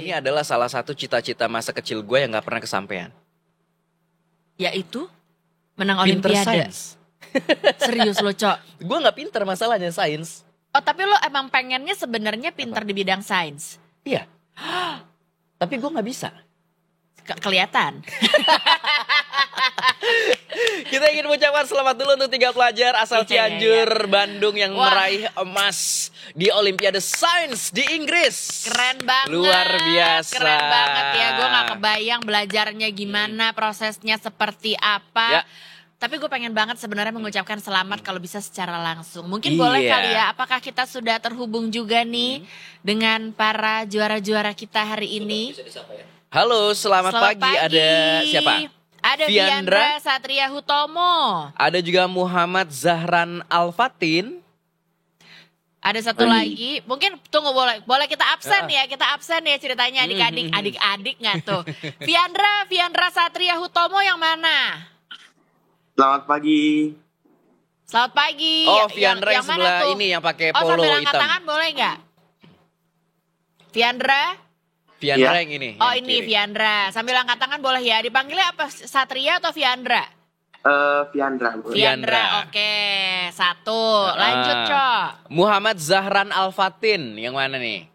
ini adalah salah satu cita-cita masa kecil gue yang gak pernah kesampaian. Yaitu menang Pinter Olimpiade. sains. Serius lo, Cok? Gue gak pinter masalahnya sains. Oh, tapi lo emang pengennya sebenarnya pinter di bidang sains? Iya. Tapi gue gak bisa. Kelihatan. Kita ingin mengucapkan selamat dulu untuk 3 pelajar asal Cianjur, Bandung yang Wah. meraih emas di Olimpiade Sains di Inggris. Keren banget. Luar biasa. Keren banget ya. Gue gak kebayang belajarnya gimana, prosesnya seperti apa. Ya. Tapi gue pengen banget sebenarnya mengucapkan selamat kalau bisa secara langsung. Mungkin Iya. boleh kali ya, apakah kita sudah terhubung juga nih dengan para juara-juara kita hari ini? Halo, selamat pagi. Ada siapa? Ada Viandra Satria Hutomo. Ada juga Muhammad Zahran Al-Fatin. Ada satu lagi, mungkin tunggu boleh kita absen ya, ceritanya adik-adik nggak tuh? Viandra Satria Hutomo yang mana? Selamat pagi. Selamat pagi. Oh, Viandra yang mana sebelah tuh? ini yang pakai Oh, polo sambil angkat hitam. tangan boleh nggak? Viandra Viandra yang ini. Oh, yang ini kiri. Viandra. Sambil angkat tangan boleh ya. Dipanggilnya apa? Satria atau Viandra? Viandra. Bu. Viandra. Oke, satu. Lanjut, Cok. Muhammad Zahran Al-Fatin yang mana nih?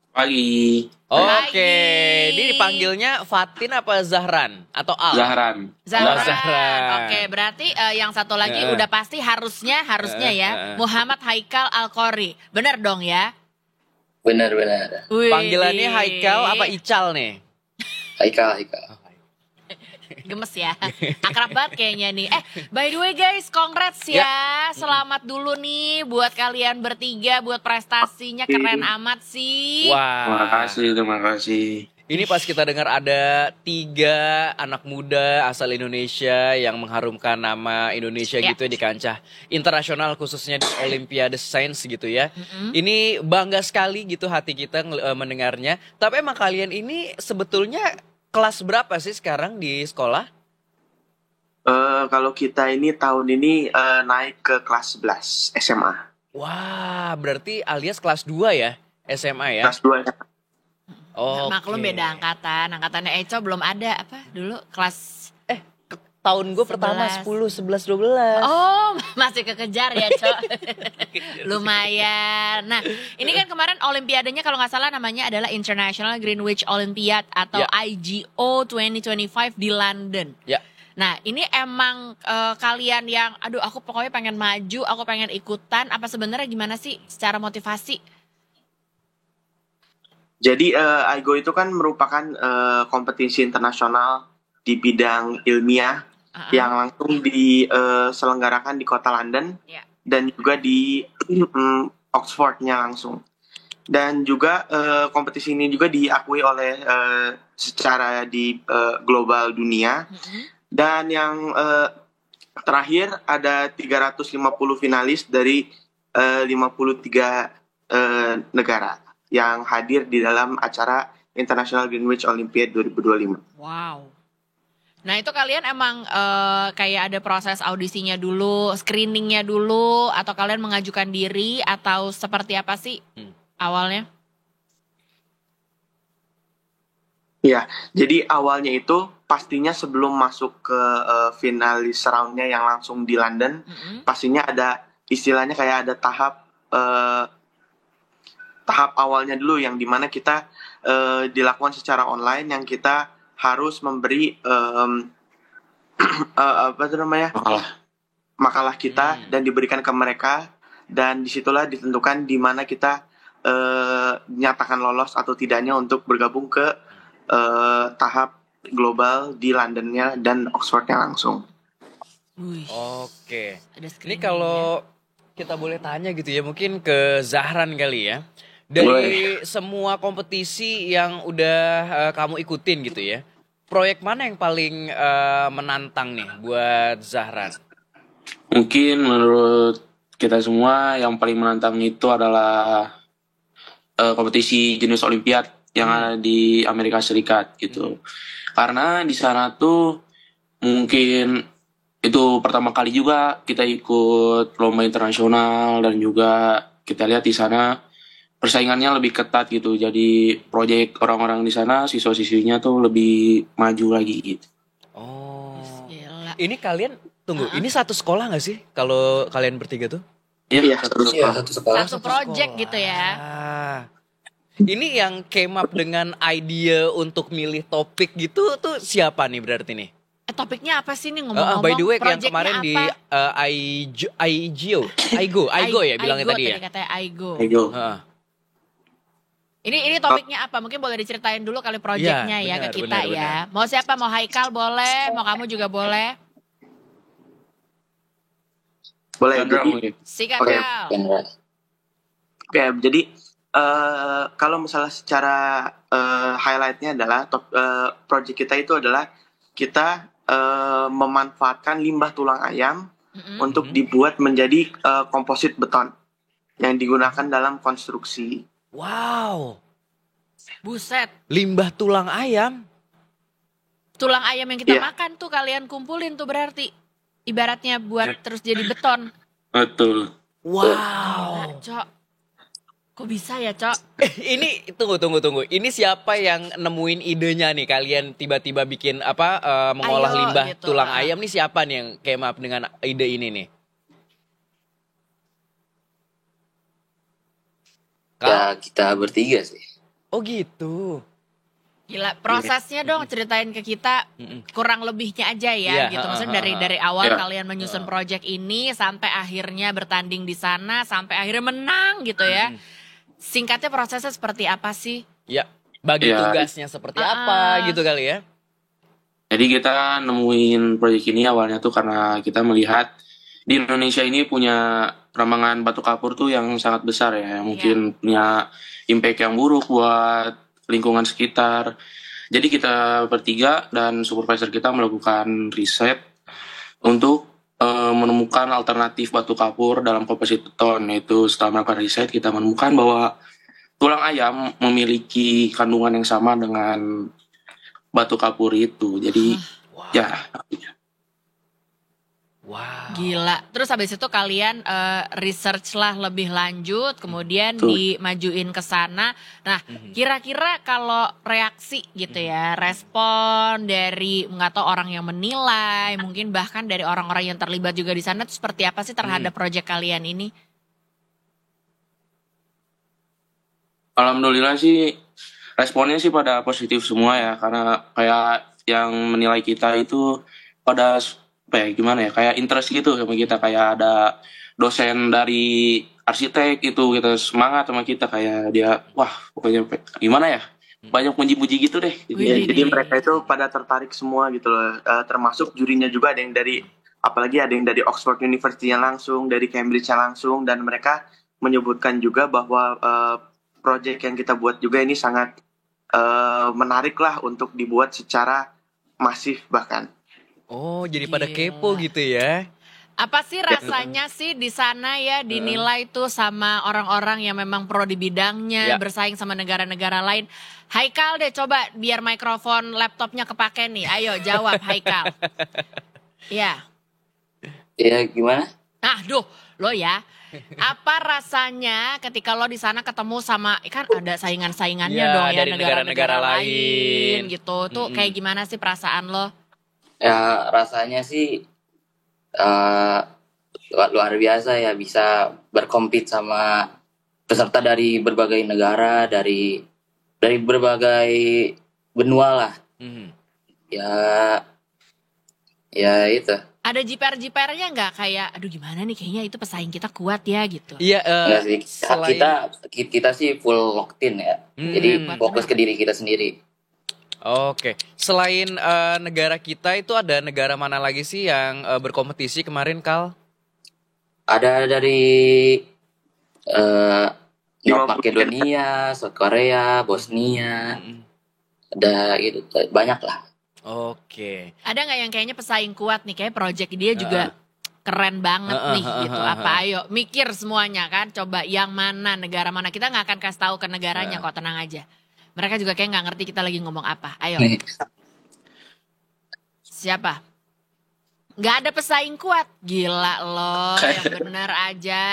Pagi. Oke, Pagi. ini dipanggilnya Fatin apa Zahran atau Al? Zahran. Zahran. Oke, berarti yang satu lagi udah pasti harusnya ya Muhammad Haikal Al-Qori. Bener dong ya? Benar. Wih. Panggilannya Haikal apa Ical nih? Haikal. Gemes ya. Akrab banget kayaknya nih. By the way guys, congrats ya. Selamat dulu nih buat kalian bertiga, buat prestasinya keren amat sih. Wah. Terima kasih. Ini pas kita dengar ada 3 anak muda asal Indonesia yang mengharumkan nama Indonesia gitu ya di kancah internasional khususnya di Olimpiade Sains gitu ya. Ini bangga sekali gitu hati kita mendengarnya. Tapi emang kalian ini sebetulnya kelas berapa sih sekarang di sekolah? Kalau kita ini tahun ini naik ke kelas 11 SMA. Wah, berarti alias kelas 2 ya SMA ya? Kelas 2 ya. Oh, Maklum beda angkatan. Angkatannya Eco belum ada apa dulu kelas tahun gue pertama 10, 11, 12. Oh, masih kekejar ya, Cok. Lumayan. Nah, ini kan kemarin olimpiadanya kalau nggak salah namanya adalah International Greenwich Olympiad atau IGO 2025 di London. Ya. Nah, ini emang kalian yang aduh aku pokoknya pengen maju, aku pengen ikutan, apa sebenarnya gimana sih secara motivasi? Jadi IGO itu kan merupakan kompetisi internasional di bidang ilmiah yang langsung diselenggarakan di kota London dan juga di Oxfordnya langsung. Dan juga kompetisi ini juga diakui oleh secara di global dunia. Dan yang terakhir ada 350 finalis dari 53 negara yang hadir di dalam acara International Greenwich Olympiad 2025. Wow. Nah itu kalian emang kayak ada proses audisinya dulu, screeningnya dulu, atau kalian mengajukan diri, atau seperti apa sih awalnya? Ya, jadi awalnya itu pastinya sebelum masuk ke finalis roundnya yang langsung di London, pastinya ada istilahnya kayak ada tahap awalnya dulu yang dimana kita dilakukan secara online yang kita harus memberi makalah kita dan diberikan ke mereka, dan disitulah ditentukan di mana kita nyatakan lolos atau tidaknya untuk bergabung ke tahap global di Londonnya dan Oxfordnya langsung. Oke. Ini kalau kita boleh tanya gitu ya, mungkin ke Zahran kali ya. Dari semua kompetisi yang udah kamu ikutin gitu ya, proyek mana yang paling menantang nih buat Zahran? Mungkin menurut kita semua yang paling menantang itu adalah kompetisi jenis Olimpiad yang ada di Amerika Serikat gitu. Karena di sana tuh mungkin itu pertama kali juga kita ikut lomba internasional, dan juga kita lihat di sana persaingannya lebih ketat gitu. Jadi proyek orang-orang di sana, siswa-siswinya tuh lebih maju lagi gitu. Oh. Gila. Ini kalian tunggu, ini satu sekolah nggak sih kalau kalian bertiga tuh? Iya, Satu sekolah. Satu project gitu ya. Ini yang came up dengan ide untuk milih topik gitu tuh siapa nih berarti nih? Topiknya apa sih nih ngomong-ngomong? By the way, yang projectnya kemarin apa? di Aigo ya bilangnya tadi ya. Katanya Aigo. Heeh. Ini topiknya apa? Mungkin boleh diceritain dulu kali projectnya ya benar, ke kita benar, ya. Mau siapa? Mau Haikal boleh, mau kamu juga boleh. Boleh. Chandra Jadi, mungkin. Sikat Oke. Kal. oke, jadi kalau misalnya secara highlightnya adalah project kita itu adalah kita memanfaatkan limbah tulang ayam untuk dibuat menjadi komposit beton yang digunakan dalam konstruksi. Wow, Buset. limbah tulang ayam. Tulang ayam yang kita Iya. makan tuh kalian kumpulin tuh berarti. Ibaratnya buat terus jadi beton. Betul. Wow. Cok. Kok bisa ya, Cok? Ini tunggu. Ini siapa yang nemuin idenya nih? Kalian tiba-tiba bikin mengolah Ayo, limbah gitu. tulang ayam nih siapa nih yang came up dengan ide ini nih? Ya kita bertiga sih. Oh gitu. Gila, prosesnya dong ceritain ke kita kurang lebihnya aja ya Iya, gitu. Maksudnya dari awal Iya. kalian menyusun project ini sampai akhirnya bertanding di sana sampai akhirnya menang gitu ya. Singkatnya prosesnya seperti apa sih? Ya, bagi Ya. tugasnya seperti apa gitu kali ya? Jadi kita nemuin proyek ini awalnya tuh karena kita melihat di Indonesia ini punya penambangan batu kapur tuh yang sangat besar ya, yang mungkin punya impact yang buruk buat lingkungan sekitar. Jadi kita bertiga dan supervisor kita melakukan riset untuk menemukan alternatif batu kapur dalam komposit beton. Yaitu setelah melakukan riset kita menemukan bahwa tulang ayam memiliki kandungan yang sama dengan batu kapur itu. Jadi ya Wow. Gila. Terus habis itu kalian research lah lebih lanjut, kemudian Betul. dimajuin ke sana. Nah, kira-kira kalau reaksi gitu ya, respon dari nggak tahu orang yang menilai, mungkin bahkan dari orang-orang yang terlibat juga di sana, itu seperti apa sih terhadap proyek kalian ini? alhamdulillah sih responnya sih pada positif semua ya, karena kayak yang menilai kita itu pada apa ya, gimana ya, kayak interest gitu sama kita, kayak ada dosen dari arsitek itu kita semangat sama kita, kayak dia wah pokoknya gimana ya, banyak muji-muji gitu deh gitu. Wih. Ya, jadi mereka itu pada tertarik semua gitu loh. Termasuk jurinya juga ada yang dari, apalagi ada yang dari Oxford University-nya langsung, dari Cambridge-nya langsung, dan mereka menyebutkan juga bahwa proyek yang kita buat juga ini sangat menarik lah untuk dibuat secara masif bahkan. Oh, jadi pada Gila. kepo gitu ya? Apa sih rasanya sih di sana ya dinilai tuh sama orang-orang yang memang pro di bidangnya, Ya. bersaing sama negara-negara lain. Haikal deh coba biar mikrofon laptopnya kepake nih. Ayo jawab Haikal. Ya. Ya gimana? Aduh, lo ya. Apa rasanya ketika lo di sana ketemu sama, kan ada saingan-saingannya Ya, dong ya dari negara-negara lain. gitu. Tuh kayak gimana sih perasaan lo? Ya rasanya sih luar biasa ya, bisa berkompet sama peserta dari berbagai negara, dari berbagai benua lah. Ya itu. Ada jiper-jipernya nggak kayak, aduh gimana nih kayaknya itu pesaing kita kuat ya gitu. Iya, Enggak sih, selain kita sih full locked in ya. Jadi Kuat fokus ke diri kita sendiri. Oke, selain negara kita itu ada negara mana lagi sih yang berkompetisi kemarin, Kal? Ada dari North 50 Makedonia, South Korea, Bosnia, ada gitu, banyak lah. Oke. Ada nggak yang kayaknya pesaing kuat nih, kayak project dia juga keren banget nih gitu. Apa ayo mikir semuanya kan, coba yang mana, negara mana. Kita nggak akan kasih tahu ke negaranya kok, tenang aja. Mereka juga kayak nggak ngerti kita lagi ngomong apa. Ayo, siapa? Nggak ada pesaing kuat. Gila lo, yang bener aja.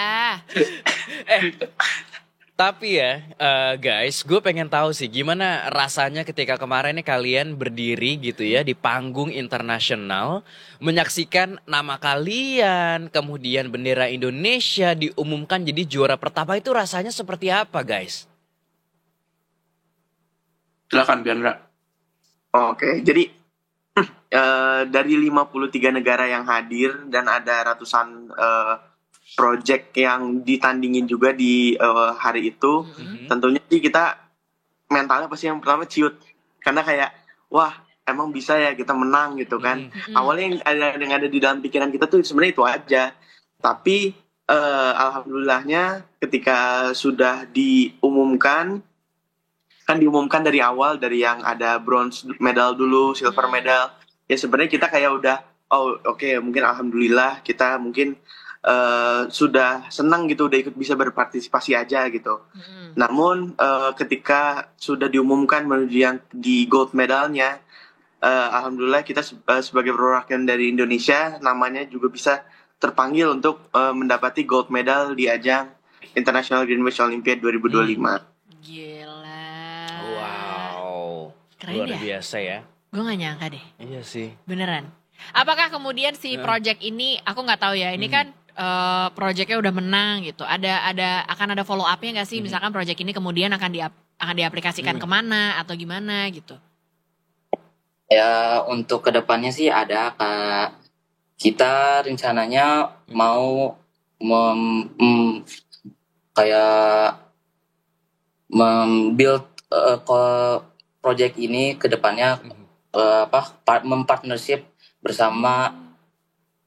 Tapi ya guys, gue pengen tahu sih gimana rasanya ketika kemarin nih kalian berdiri gitu ya di panggung internasional, menyaksikan nama kalian, kemudian bendera Indonesia diumumkan jadi juara pertama, itu rasanya seperti apa guys? Silakan Biandra. Oke, jadi dari 53 negara yang hadir dan ada ratusan project yang ditandingin juga di hari itu, tentunya sih kita mentalnya pasti yang pertama ciut, karena kayak wah emang bisa ya kita menang gitu kan. Awalnya yang ada di dalam pikiran kita tuh sebenarnya itu aja, tapi alhamdulillahnya ketika sudah diumumkan, kan diumumkan dari awal, dari yang ada bronze medal dulu, silver medal, ya sebenarnya kita kayak udah oke, mungkin alhamdulillah kita mungkin sudah senang gitu, udah ikut bisa berpartisipasi aja gitu. Namun ketika sudah diumumkan menuju yang di gold medalnya, alhamdulillah kita sebagai perwakilan dari Indonesia namanya juga bisa terpanggil untuk mendapati gold medal di ajang International Greenwich Olympiad 2025. Gila. Wow. Keren Luar ya? biasa ya. Gue gak nyangka deh. Iya sih. Beneran. Apakah kemudian si project ini, aku nggak tahu ya, ini kan projectnya udah menang gitu. Akan ada follow up-nya nggak sih? Misalkan project ini kemudian akan diaplikasikan kemana atau gimana gitu? Ya untuk kedepannya sih ada Kak. Kita rencananya mau kayak membuild project ini kedepannya mempartnership bersama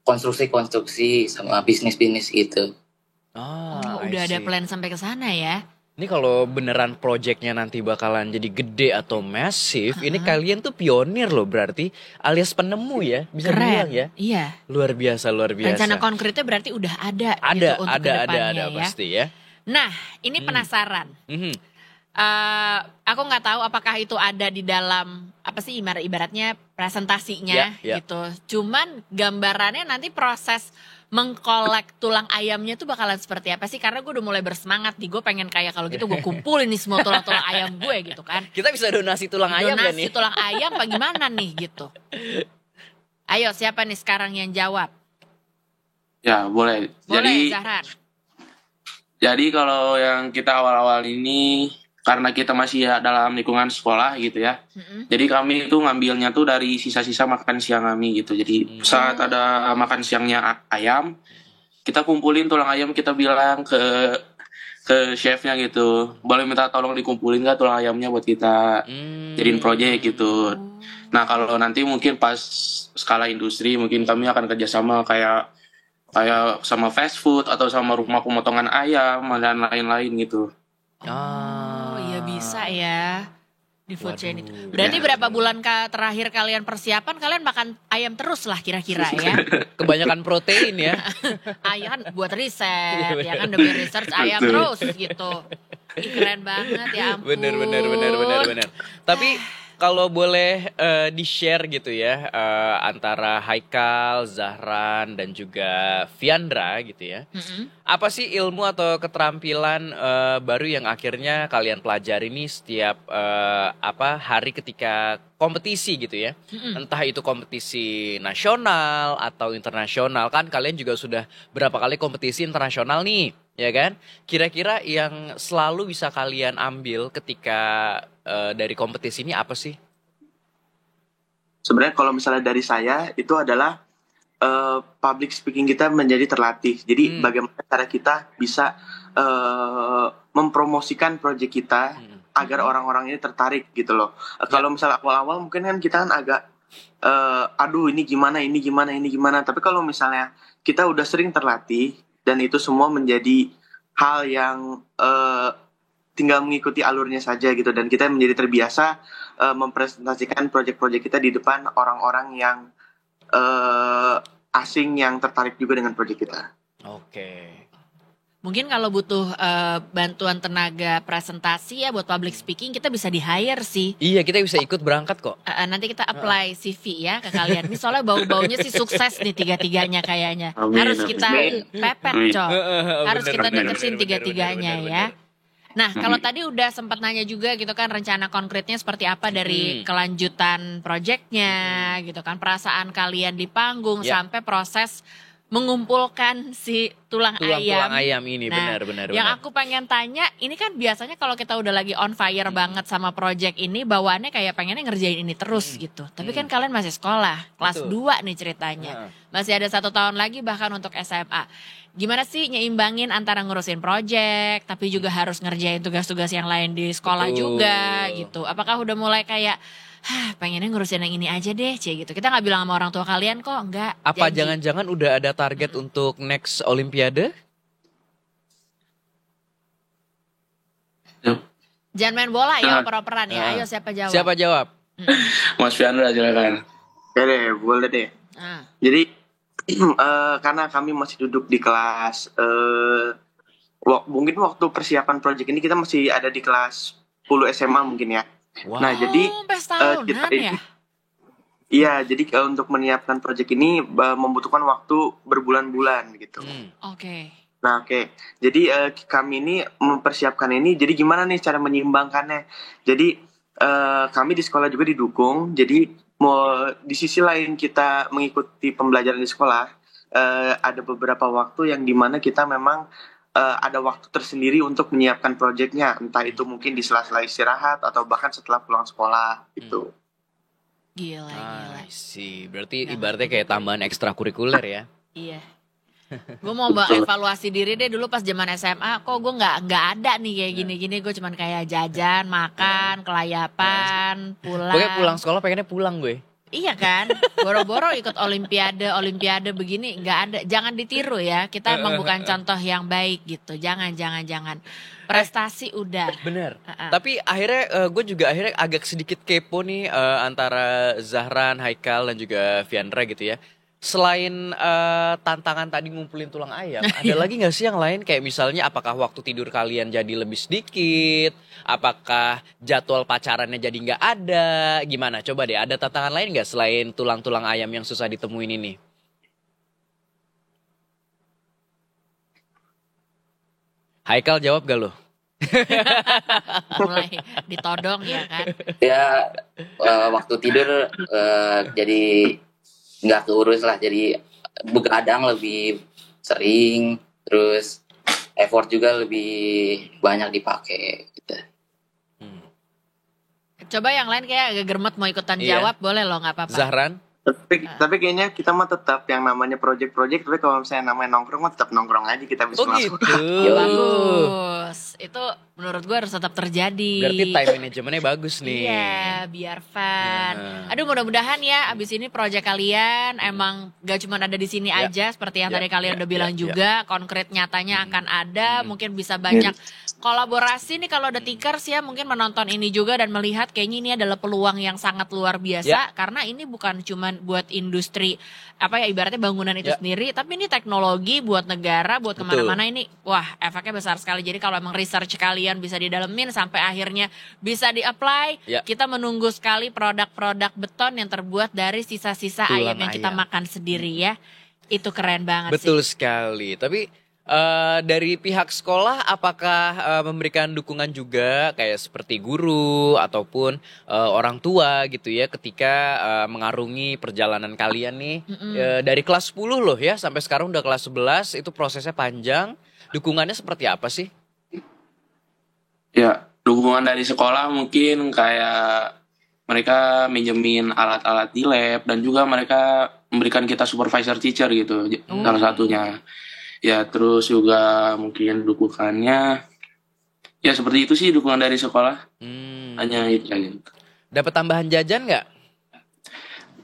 konstruksi sama bisnis gitu. Udah ada plan sampai ke sana ya. Ini kalau beneran projectnya nanti bakalan jadi gede atau masif, ini kalian tuh pionir loh berarti, alias penemu ya, bisa dibilang ya. Iya. Luar biasa, luar biasa. Rencana konkretnya berarti udah ada gitu untuk kedepannya ya. Pasti ya. Nah, ini penasaran. Aku nggak tahu apakah itu ada di dalam apa sih ibaratnya presentasinya gitu. Cuman gambarannya nanti proses mengkolek tulang ayamnya tuh bakalan seperti apa sih? Karena gue udah mulai bersemangat nih, gue pengen kayak kalau gitu gue kumpulin nih semua tulang-tulang ayam gue gitu kan. Kita bisa donasi tulang ayam kan nih? Donasi tulang ayam apa gimana nih gitu. Ayo siapa nih sekarang yang jawab? Ya boleh. Boleh Zahran. Jadi kalau yang kita awal-awal ini, karena kita masih dalam lingkungan sekolah gitu ya. Jadi kami itu ngambilnya tuh dari sisa-sisa makan siang kami gitu. Jadi saat ada makan siangnya ayam, kita kumpulin tulang ayam, kita bilang ke chefnya gitu, boleh minta tolong dikumpulin gak tulang ayamnya buat kita jadiin project gitu. Nah kalau nanti mungkin pas skala industri mungkin kami akan kerjasama kayak sama fast food atau sama rumah pemotongan ayam dan lain-lain gitu. Iya bisa ya di food chain itu. Berarti berapa bulan terakhir kalian persiapan, kalian makan ayam terus lah kira-kira ya? Kebanyakan protein ya. Ayam kan buat riset, ya kan demi research ayam terus gitu. Keren banget ya ampun. Bener. Tapi kalau boleh di-share gitu ya antara Haikal, Zahran dan juga Viandra gitu ya. Apa sih ilmu atau keterampilan baru yang akhirnya kalian pelajari nih setiap hari ketika kompetisi gitu ya. Entah itu kompetisi nasional atau internasional, kan kalian juga sudah berapa kali kompetisi internasional nih, ya kan? Kira-kira yang selalu bisa kalian ambil ketika dari kompetisi ini apa sih? Sebenarnya kalau misalnya dari saya itu adalah public speaking kita menjadi terlatih. Jadi bagaimana cara kita bisa mempromosikan proyek kita agar orang-orang ini tertarik gitu loh. Kalau misalnya awal-awal mungkin kan kita kan agak aduh ini gimana. Tapi kalau misalnya kita udah sering terlatih dan itu semua menjadi hal yang tinggal mengikuti alurnya saja gitu, dan kita menjadi terbiasa mempresentasikan proyek-proyek kita di depan orang-orang yang asing yang tertarik juga dengan proyek kita. Oke. Mungkin kalau butuh bantuan tenaga presentasi ya buat public speaking, kita bisa di-hire sih. Iya, kita bisa ikut berangkat kok. Nanti kita apply CV ya ke kalian. Ini soalnya bau-baunya sih sukses nih tiga-tiganya kayaknya. Amin, Harus kita pepet, Cok. Harus kita deketin bener, tiga-tiganya ya. Nah, kalau tadi udah sempat nanya juga gitu kan rencana konkretnya seperti apa dari kelanjutan proyeknya gitu kan, perasaan kalian di panggung sampai proses mengumpulkan si tulang ayam ini. Nah, benar. yang aku pengen tanya, ini kan biasanya kalau kita udah lagi on fire banget sama project ini, bawaannya kayak pengennya ngerjain ini terus gitu. Tapi kan kalian masih sekolah, kelas 2 nih ceritanya. Masih ada 1 tahun lagi bahkan untuk SMA. Gimana sih nyeimbangin antara ngurusin project, tapi juga harus ngerjain tugas-tugas yang lain di sekolah juga gitu. Apakah udah mulai kayak pengennya ngurusin yang ini aja deh, gitu. Kita nggak bilang sama orang tua kalian kok, enggak. Apa jangan-jangan udah ada target untuk next Olimpiade? Jangan main bola ya, oper-operan ya. Ayo siapa jawab? Siapa jawab? Mas Fiandra silakan. Ya deh, boleh deh. Jadi karena kami masih duduk di kelas, mungkin waktu persiapan project ini kita masih ada di kelas 10 SMA mungkin ya. Wow. Nah, jadi kita ya? Iya, jadi untuk menyiapkan proyek ini membutuhkan waktu berbulan-bulan gitu. Oke. Nah, oke. Jadi kami ini mempersiapkan ini. Jadi gimana nih cara menyeimbangkannya? Jadi kami di sekolah juga didukung. Jadi mau di sisi lain kita mengikuti pembelajaran di sekolah, ada beberapa waktu yang dimana kita memang ada waktu tersendiri untuk menyiapkan proyeknya, entah itu mungkin di sela-sela istirahat atau bahkan setelah pulang sekolah gitu. Gila. Sih, berarti ibaratnya kayak tambahan ekstrakurikuler ya. Iya. Gue mau evaluasi diri deh dulu pas zaman SMA, kok gue nggak ada nih kayak gini-gini, gue cuman kayak jajan, makan, kelayapan, pulang. Pokoknya pulang sekolah pengennya pulang gue. Iya kan, boro-boro ikut olimpiade begini nggak ada, jangan ditiru ya. Kita emang bukan contoh yang baik gitu. Jangan. Prestasi udah. Bener. Tapi akhirnya gue juga akhirnya agak sedikit kepo nih antara Zahran, Haikal dan juga Fiandra gitu ya. Selain tantangan tadi ngumpulin tulang ayam, ada lagi nggak sih yang lain? Kayak misalnya apakah waktu tidur kalian jadi lebih sedikit? Apakah jadwal pacarannya jadi nggak ada? Gimana? Coba deh, ada tantangan lain nggak selain tulang-tulang ayam yang susah ditemuin ini? Haikal jawab gak lo? Mulai ditodong ya kan? Ya waktu tidur jadi nggak keurus lah, jadi begadang lebih sering, terus effort juga lebih banyak dipakai gitu. Coba yang lain kayak agak germet mau ikutan jawab, boleh loh, nggak apa-apa. Zahran? Tapi kayaknya kita mah tetap yang namanya project, tapi kalau misalnya namanya nongkrong mah tetap nongkrong aja, kita bisa masuk. Bagus. Itu menurut gue harus tetap terjadi. Berarti time manajemennya bagus nih. Iya, biar fun. Aduh, mudah-mudahan ya abis ini project kalian emang gak cuma ada di sini aja, seperti yang tadi kalian udah bilang juga, konkret nyatanya akan ada, mungkin bisa banyak kolaborasi nih kalau The Tinkers ya, mungkin menonton ini juga dan melihat kayaknya ini adalah peluang yang sangat luar biasa, karena ini bukan cuma buat industri apa ya, ibaratnya bangunan itu sendiri, tapi ini teknologi buat negara, buat kemana-mana. Ini wah, efeknya besar sekali. Jadi kalau emang research kalian bisa didalemin sampai akhirnya bisa di-apply, kita menunggu sekali produk-produk beton yang terbuat dari sisa-sisa ayam yang kita makan sendiri ya. Itu keren banget. Betul sekali. Tapi dari pihak sekolah apakah memberikan dukungan juga kayak seperti guru ataupun orang tua gitu ya ketika mengarungi perjalanan kalian nih dari kelas 10 loh ya sampai sekarang udah kelas 11, itu prosesnya panjang. Dukungannya seperti apa sih? Ya, dukungan dari sekolah mungkin kayak mereka minjemin alat-alat di lab dan juga mereka memberikan kita supervisor teacher gitu, salah satunya. Ya, terus juga mungkin dukungannya ya seperti itu sih, dukungan dari sekolah. Hanya itu aja. Dapat tambahan jajan nggak?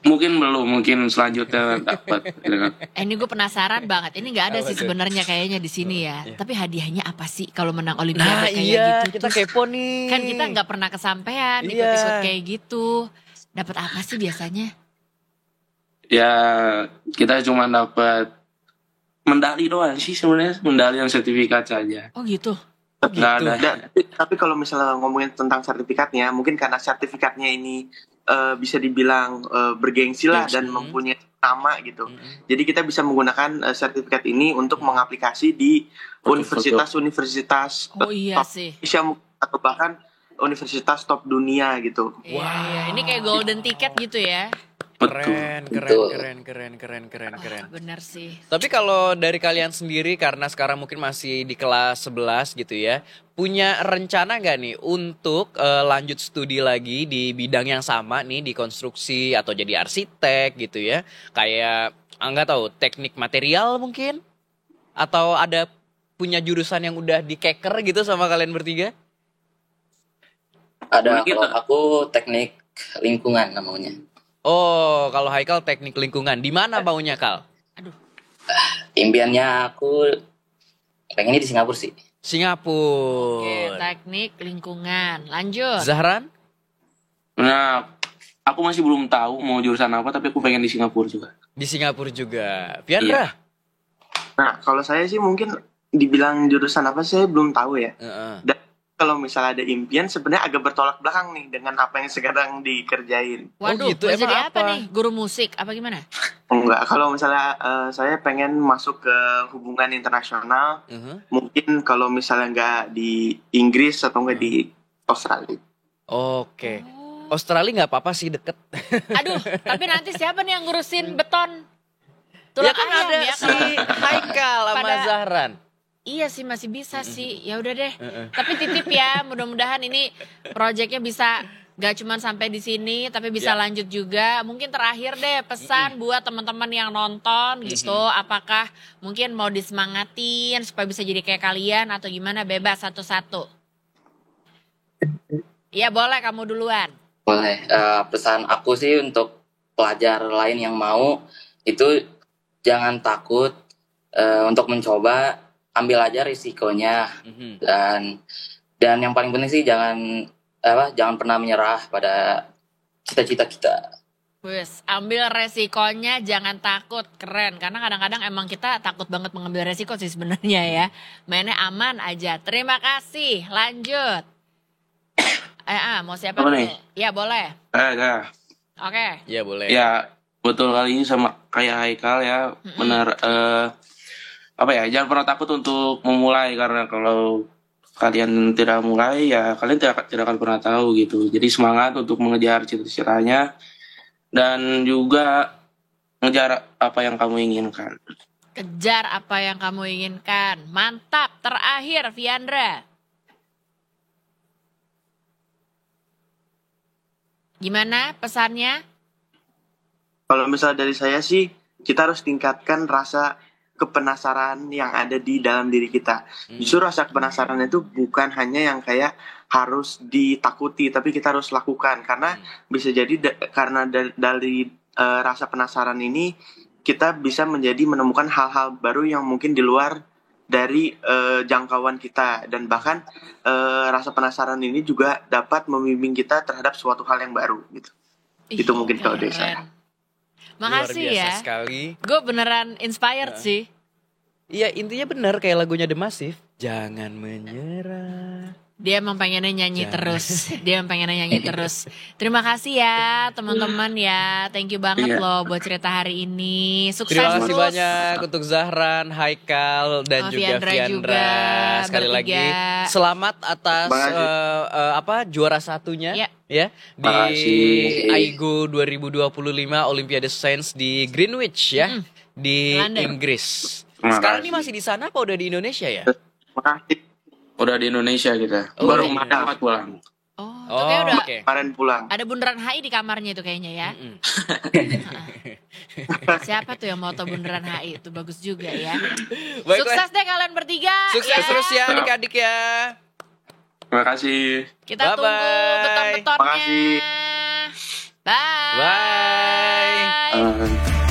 Mungkin belum, mungkin selanjutnya dapat. Ini gue penasaran banget. Ini nggak ada sih sebenarnya kayaknya di sini ya. Tapi hadiahnya apa sih kalau menang Olimpiade kayak gitu? Kita kepo nih. Kan kita nggak pernah kesampean ikut-ikut kayak gitu. Dapat apa sih biasanya? Ya, kita cuma dapat medali doang sih sebenarnya, medali yang sertifikat saja. Oh gitu. Nggak ada. Tapi kalau misalnya ngomongin tentang sertifikatnya, mungkin karena sertifikatnya ini bisa dibilang bergengsi lah dan mempunyai nama gitu. Jadi kita bisa menggunakan sertifikat ini untuk mengaplikasi di universitas-universitas Oh iya top sih. Indonesia atau bahkan universitas top dunia gitu. Iya, ini kayak golden ticket gitu ya. Keren. Betul. Bener sih. Tapi kalau dari kalian sendiri, karena sekarang mungkin masih di kelas 11 gitu ya, punya rencana nggak nih untuk lanjut studi lagi di bidang yang sama nih, di konstruksi atau jadi arsitek gitu ya? Kayak, nggak tahu, teknik material mungkin? Atau ada punya jurusan yang udah dikeker gitu sama kalian bertiga? Ada, kalau aku teknik lingkungan namanya. Oh, kalau Haikal teknik lingkungan. Di mana maunya, Kal? Impiannya aku pengennya di Singapura sih. Singapura. Oke, teknik lingkungan. Lanjut. Zahran? Nah, aku masih belum tahu mau jurusan apa, tapi aku pengen di Singapura juga. Di Singapura juga. Fiandra? Nah, kalau saya sih mungkin dibilang jurusan apa saya belum tahu ya. Dan kalau misalnya ada impian sebenarnya agak bertolak belakang nih dengan apa yang sekarang dikerjain. Waduh, gitu, mau emang jadi apa apa? nih? Guru musik apa gimana? Enggak, kalau misalnya saya pengen masuk ke hubungan internasional, mungkin kalau misalnya nggak di Inggris atau nggak di Australia. Oke. Australia nggak apa-apa sih, deket. Aduh, tapi nanti siapa nih yang ngurusin beton? Ya Tulang kan ayam ada ya si Haikal sama Pada- Zahran. Iya sih masih bisa sih. Ya udah deh. Tapi titip ya, mudah-mudahan ini proyeknya bisa gak cuma sampai di sini tapi bisa lanjut juga. Mungkin terakhir deh pesan buat teman-teman yang nonton gitu, apakah mungkin mau disemangatin supaya bisa jadi kayak kalian atau gimana, bebas satu-satu. Iya boleh, kamu duluan. Boleh. Pesan aku sih untuk pelajar lain yang mau itu jangan takut untuk mencoba, ambil aja risikonya dan yang paling penting sih jangan pernah menyerah pada cita-cita kita. Wes, ambil resikonya, jangan takut. Keren, karena kadang-kadang emang kita takut banget mengambil resiko sih sebenarnya ya. Mainnya aman aja. Terima kasih. Lanjut. Mau siapa Apa dulu? nih? Ya boleh. Oke. Iya boleh. Ya, betul kali ini sama kayak Haikal ya. Benar, jangan pernah takut untuk memulai, karena kalau kalian tidak mulai ya kalian tidak akan pernah tahu gitu. Jadi semangat untuk mengejar cita-citanya dan juga mengejar apa yang kamu inginkan. Kejar apa yang kamu inginkan. Mantap. Terakhir, Fiandra. Gimana pesannya? Kalau misalnya dari saya sih, kita harus tingkatkan rasa kepenasaran yang ada di dalam diri kita. Justru rasa kepenasaran itu bukan hanya yang kayak harus ditakuti, tapi kita harus lakukan. Karena bisa jadi karena dari rasa penasaran ini, kita bisa menjadi menemukan hal-hal baru yang mungkin di luar dari jangkauan kita. Dan bahkan rasa penasaran ini juga dapat membimbing kita terhadap suatu hal yang baru gitu. Itu mungkin kalau dari saya. Makasih Luar biasa ya. sekali. Gue beneran inspired sih. Iya, intinya benar kayak lagunya The Massive. Jangan menyerah. Dia emang pengennya nyanyi terus. Dia emang pengennya nyanyi terus. Terima kasih ya teman-teman ya. Thank you banget loh buat cerita hari ini. Sukses Terima kasih terus. banyak untuk Zahran, Haikal, dan juga Fiandra Fiandra. juga, Sekali bertiga. lagi selamat atas juara satunya ya di Makasih. AIGO 2025 Olimpiade Sains di Greenwich ya di London. Inggris. Makasih. Sekarang ini masih di sana apa udah di Indonesia ya? Makasih. Udah di Indonesia kita. Oh, Baru iya. kemarin pulang. Oh, itu kayak udah oke. Kemarin pulang. ada bundaran HI di kamarnya itu kayaknya ya. Siapa tuh yang mau tau bundaran HI? Itu bagus juga ya. Baiklah. Sukses deh kalian bertiga. Sukses terus ya adik-adik ya. Terima kasih. Kita tunggu Bye-bye. beton-betonnya. Makasih. Bye. Bye. Bye.